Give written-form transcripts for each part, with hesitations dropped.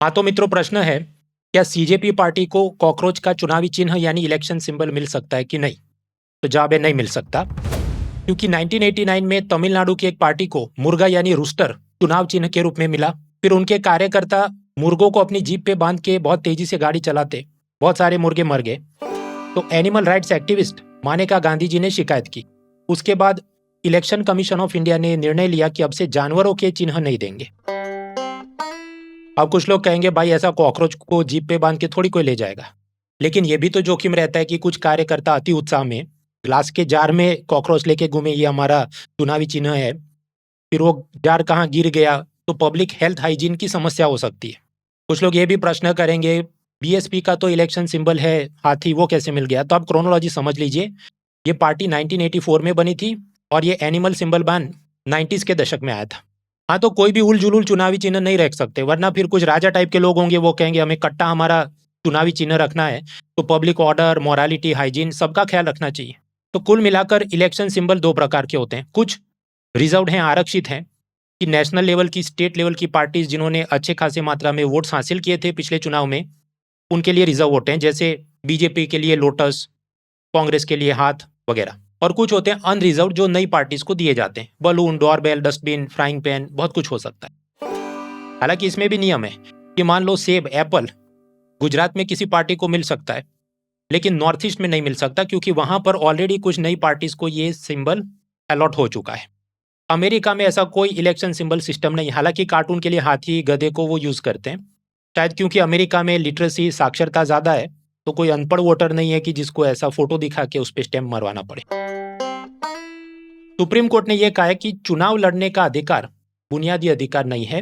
हाँ तो मित्रों, प्रश्न है, क्या सीजेपी पार्टी को कॉकरोच का चुनावी चिन्ह यानी इलेक्शन सिंबल मिल सकता है कि नहीं? तो जवाब है नहीं मिल सकता, क्योंकि 1989 में तमिलनाडु की एक पार्टी को मुर्गा यानी रूस्टर चुनाव चिन्ह के रूप में मिला। फिर उनके कार्यकर्ता मुर्गों को अपनी जीप पे बांध के बहुत तेजी से गाड़ी चलाते, बहुत सारे मुर्गे मर गए। तो एनिमल राइट्स एक्टिविस्ट मानेका गांधी जी ने शिकायत की। उसके बाद इलेक्शन कमीशन ऑफ इंडिया ने निर्णय लिया कि अब से जानवरों के चिन्ह नहीं देंगे। अब कुछ लोग कहेंगे भाई ऐसा कॉकरोच को जीप पे बांध के थोड़ी कोई ले जाएगा, लेकिन ये भी तो जोखिम रहता है कि कुछ कार्यकर्ता अति उत्साह में ग्लास के जार में कॉकरोच लेके घूमे, ये हमारा चुनावी चिन्ह है, फिर वो जार कहाँ गिर गया तो पब्लिक हेल्थ हाइजीन की समस्या हो सकती है। कुछ लोग ये भी प्रश्न करेंगे बीएसपी का तो इलेक्शन सिंबल है हाथी, वो कैसे मिल गया? तो आप क्रोनोलॉजी समझ लीजिए। ये पार्टी 1984 में बनी थी और ये एनिमल सिंबल बैन 90s के दशक में आया था। हाँ तो कोई भी उल जुलूल चुनावी चिन्ह नहीं रख सकते, वरना फिर कुछ राजा टाइप के लोग होंगे, वो कहेंगे हमें कट्टा हमारा चुनावी चिन्ह रखना है, तो पब्लिक ऑर्डर, मोरालिटी, हाइजीन सबका ख्याल रखना चाहिए। तो कुल मिलाकर इलेक्शन सिंबल दो प्रकार के होते हैं। कुछ रिजर्व्ड हैं, आरक्षित हैं, कि नेशनल लेवल की, स्टेट लेवल की पार्टीज जिन्होंने अच्छे खासी मात्रा में वोट्स हासिल किए थे पिछले चुनाव में, उनके लिए रिजर्व वोट हैं, जैसे बीजेपी के लिए लोटस, कांग्रेस के लिए हाथ वगैरह। और कुछ होते हैं अनरिजर्व जो नई पार्टीज को दिए जाते हैं, balloon, doorbell, dustbin, frying pan, बहुत कुछ हो सकता है। हालांकि इसमें भी नियम है कि मान लो सेब, एप्पल गुजरात में किसी पार्टी को मिल सकता है, लेकिन नॉर्थ ईस्ट में नहीं मिल सकता, क्योंकि वहां पर ऑलरेडी कुछ नई पार्टीज को ये सिंबल अलॉट हो चुका है। अमेरिका में ऐसा कोई इलेक्शन सिंबल सिस्टम नहीं, हालांकि कार्टून के लिए हाथी, गधे को वो यूज करते हैं, शायद क्योंकि अमेरिका में लिटरेसी, साक्षरता ज्यादा है, तो कोई अनपढ़ वोटर नहीं है कि जिसको ऐसा फोटो दिखा के उस पर स्टैम्प मरवाना पड़े। सुप्रीम कोर्ट ने यह कहा है कि चुनाव लड़ने का अधिकार बुनियादी अधिकार नहीं है।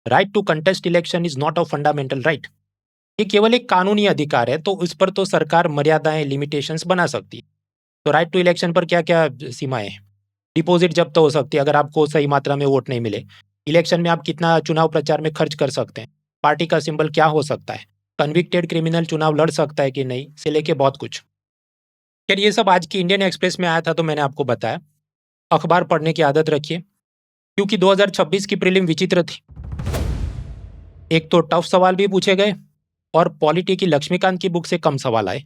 Right to contest election is not a fundamental right. ये केवल एक कानूनी अधिकार है, तो इस पर तो सरकार मर्यादाएं, लिमिटेशंस बना सकती है। तो राइट टू इलेक्शन पर क्या क्या सीमाएं हैं? डिपॉजिट जब्त हो सकती है अगर आपको सही मात्रा में वोट नहीं मिले। इलेक्शन में आप कितना चुनाव प्रचार में खर्च कर सकते हैं, पार्टी का सिंबल क्या हो सकता है, कन्विक्टेड क्रिमिनल चुनाव लड़ सकता है कि नहीं, से लेके बहुत कुछ। खैर ये सब आज की इंडियन एक्सप्रेस में आया था तो मैंने आपको बताया। अखबार पढ़ने की आदत रखिए, क्योंकि 2026 की प्रीलिम विचित्र थी। एक तो टफ सवाल भी पूछे गए और पॉलिटी की लक्ष्मीकांत की बुक से कम सवाल आए।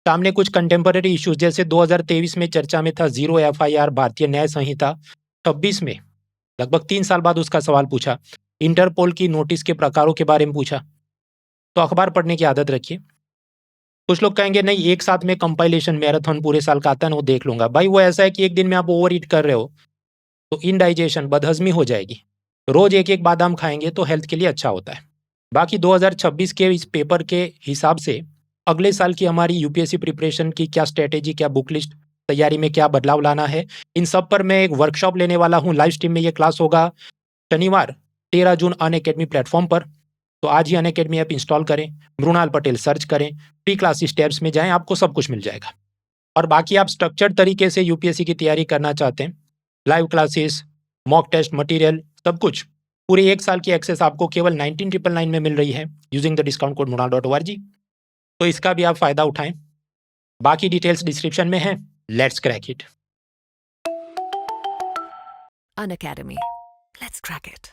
सामने कुछ कंटेम्पररी इश्यूज, जैसे 2023 में चर्चा में था जीरो एफआईआर, भारतीय न्याय संहिता। 26 में लगभग 3 साल बाद उसका सवाल पूछा। इंटरपोल की नोटिस के प्रकारों के बारे में पूछा। तो अखबार पढ़ने की आदत रखिए। कुछ लोग कहेंगे नहीं, एक साथ में कंपाइलेशन मैराथन पूरे साल का आता है ना, वो देख लूंगा। भाई वो ऐसा है कि एक दिन में आप ओवर ईट कर रहे हो तो इनडाइजेशन, बदहजमी हो जाएगी। रोज एक एक बादाम खाएंगे तो हेल्थ के लिए अच्छा होता है। बाकी 2026 के इस पेपर के हिसाब से अगले साल की हमारी यूपीएससी प्रिपरेशन की क्या स्ट्रेटेजी, क्या बुक लिस्ट, तैयारी में क्या बदलाव लाना है, इन सब पर मैं एक वर्कशॉप लेने वाला हूँ। लाइव स्ट्रीम में ये क्लास होगा शनिवार 13 जून अनअकैडमी प्लेटफॉर्म पर। तो आज ही अनअकैडमी ऐप इंस्टॉल करें, मृणाल पटेल सर्च करें, फ्री क्लासेस टैब्स में जाएं, आपको सब कुछ मिल जाएगा। और बाकी आप स्ट्रक्चर्ड तरीके से यूपीएससी की तैयारी करना चाहते हैं, live classes, mock test material, सब कुछ पूरे एक साल की एक्सेस आपको केवल 19,999 में मिल रही है using the discount code mrunal.org। तो इसका भी आप फायदा उठाएं। बाकी डिटेल्स डिस्क्रिप्शन में है। Let's crack it. Unacademy. Let's crack it.